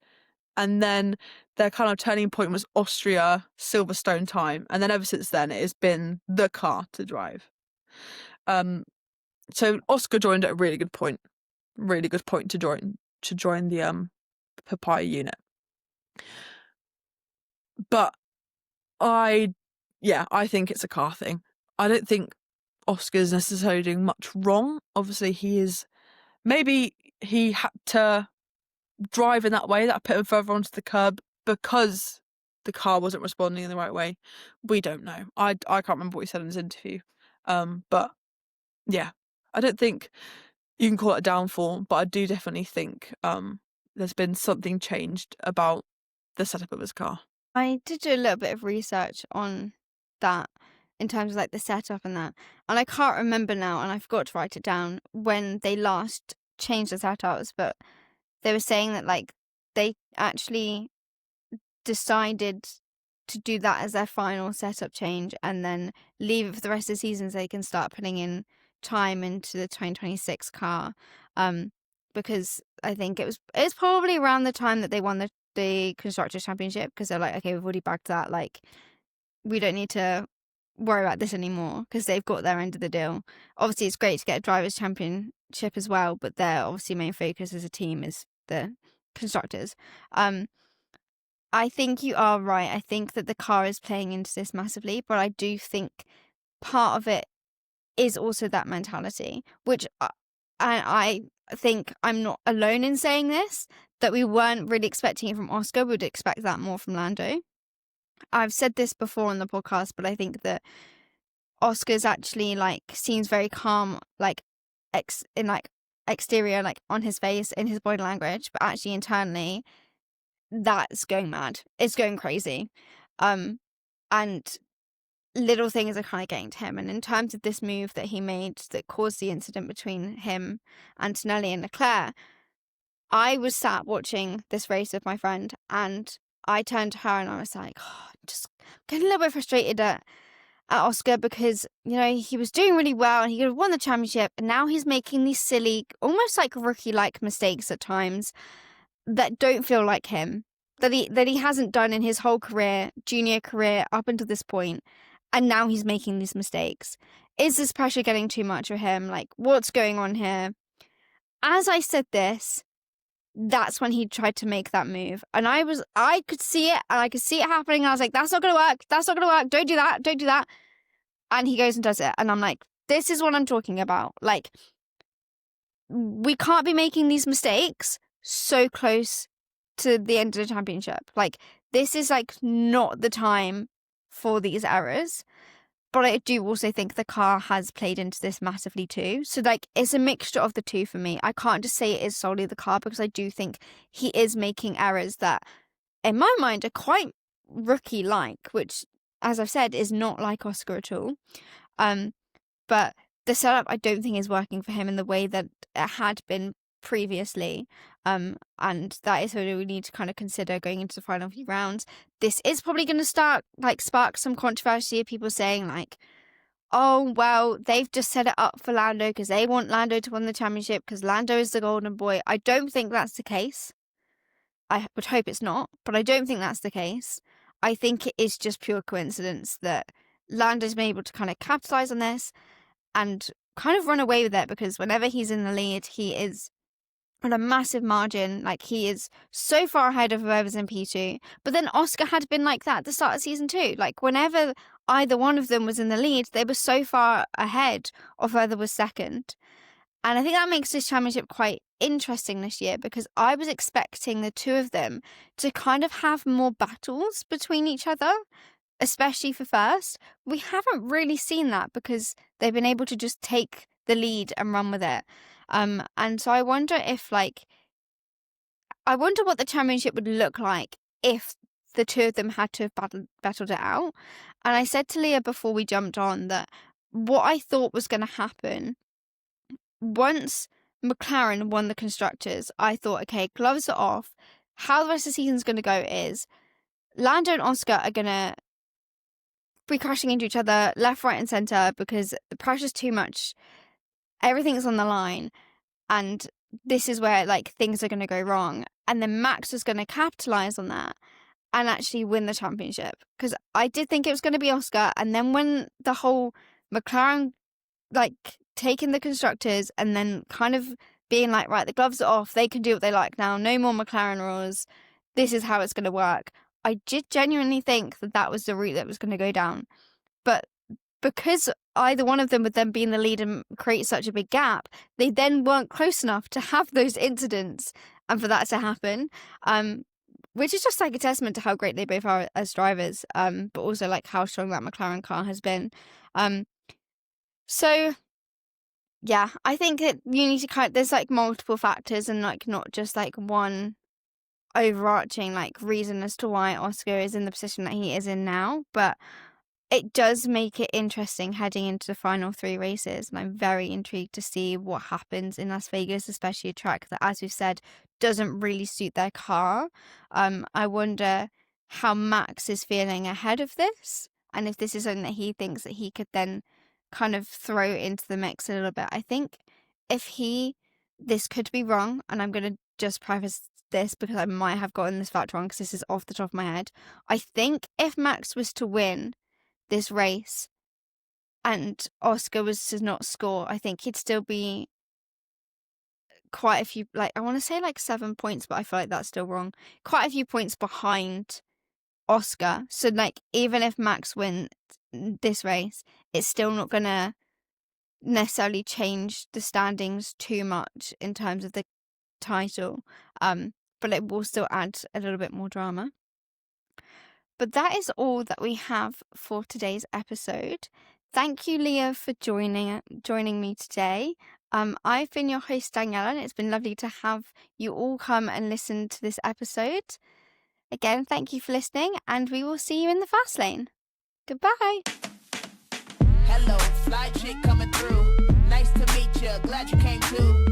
Speaker 3: And then their kind of turning point was Austria, Silverstone time. And then ever since then, it has been the car to drive. So Oscar joined at a really good point to join the Papaya unit. But I think it's a car thing. I don't think Oscar's necessarily doing much wrong. Obviously, maybe he had to drive in that way that put him further onto the curb because the car wasn't responding in the right way. We don't know. I can't remember what he said in his interview. But yeah, I don't think you can call it a downfall, but I do definitely think there's been something changed about the setup of his car.
Speaker 2: I did do a little bit of research on that in terms of like the setup and that. And I can't remember now, and I forgot to write it down, when they last changed the setups, but they were saying that like they actually decided to do that as their final setup change and then leave it for the rest of the season so they can start putting in time into the 2026 car. Because I think it was probably around the time that they won the Constructors' Championship, because they're like, okay, we've already bagged that, like we don't need to worry about this anymore because they've got their end of the deal. Obviously it's great to get a Drivers' Championship as well, but their obviously main focus as a team is the Constructors. I think you are right. I think that the car is playing into this massively, but I do think part of it is also that mentality, which I think I'm not alone in saying this, that we weren't really expecting it from Oscar. We would expect that more from Lando. I've said this before on the podcast, but I think that Oscar's actually like seems very calm, like in like exterior, like on his face, in his body language, but actually internally, that's going mad. It's going crazy. And little things are kind of getting to him. And in terms of this move that he made that caused the incident between him, Antonelli, and Leclerc, I was sat watching this race with my friend, and I turned to her and I was like, just getting a little bit frustrated at Oscar because, you know, he was doing really well and he could have won the championship, and now he's making these silly, almost like rookie-like mistakes at times that don't feel like him, that he hasn't done in his whole career, junior career, up until this point, and now he's making these mistakes. Is this pressure getting too much for him? Like, what's going on here? As I said this, that's when he tried to make that move. And I could see it, and I could see it happening, and I was like, that's not going to work. That's not going to work. Don't do that. Don't do that. And he goes and does it. And I'm like, this is what I'm talking about. Like, we can't be making these mistakes so close to the end of the championship. Like, this is like not the time for these errors. But I do also think the car has played into this massively too. So, like, it's a mixture of the two for me. I can't just say it is solely the car, because I do think he is making errors that, in my mind, are quite rookie-like, which, as I've said, is not like Oscar at all. But the setup, I don't think, is working for him in the way that it had been previously. And that is what we need to kind of consider going into the final few rounds. This is probably going to spark some controversy of people saying like, oh, well, they've just set it up for Lando because they want Lando to win the championship because Lando is the golden boy. I don't think that's the case. I would hope it's not, but I don't think that's the case. I think it is just pure coincidence that Lando's been able to kind of capitalize on this and kind of run away with it, because whenever he's in the lead, he is on a massive margin. Like, he is so far ahead of whoever's in P2. But then Oscar had been like that at the start of season 2. Like, whenever either one of them was in the lead, they were so far ahead of whoever was second. And I think that makes this championship quite interesting this year, because I was expecting the two of them to kind of have more battles between each other, especially for first. We haven't really seen that because they've been able to just take the lead and run with it. And so I wonder what the championship would look like if the two of them had to have battled it out. And I said to Leah before we jumped on that what I thought was going to happen once McLaren won the constructors, I thought, okay, gloves are off. How the rest of the season's going to go is Lando and Oscar are going to be crashing into each other left, right, and centre because the pressure's too much. Everything's on the line, and this is where like things are going to go wrong. And then Max was going to capitalise on that and actually win the championship, because I did think it was going to be Oscar. And then when the whole McLaren like taking the constructors and then kind of being like, right, the gloves are off, they can do what they like now, no more McLaren rules, this is how it's going to work. I did genuinely think that was the route that was going to go down. But because either one of them would then be in the lead and create such a big gap, they then weren't close enough to have those incidents and for that to happen, which is just like a testament to how great they both are as drivers, but also like how strong that McLaren car has been. So yeah, I think you need to there's like multiple factors and like not just like one overarching like reason as to why Oscar is in the position that he is in now, but it does make it interesting heading into the final 3 races, and I'm very intrigued to see what happens in Las Vegas, especially a track that, as we've said, doesn't really suit their car. I wonder how Max is feeling ahead of this, and if this is something that he thinks that he could then kind of throw into the mix a little bit. I think this could be wrong, and I'm going to just preface this because I might have gotten this fact wrong because this is off the top of my head. I think if Max was to win this race and Oscar was to not score, I think he'd still be quite a few, like, I want to say like 7 points, but I feel like that's still wrong. Quite a few points behind Oscar. So like, even if Max wins this race, it's still not going to necessarily change the standings too much in terms of the title. But it will still add a little bit more drama. But that is all that we have for today's episode. Thank you, Leah, for joining me today. I've been your host, Daniella, and it's been lovely to have you all come and listen to this episode. Again, thank you for listening, and we will see you in the fast lane. Goodbye.
Speaker 1: Hello, fly chick coming through. Nice to meet you, glad you came too.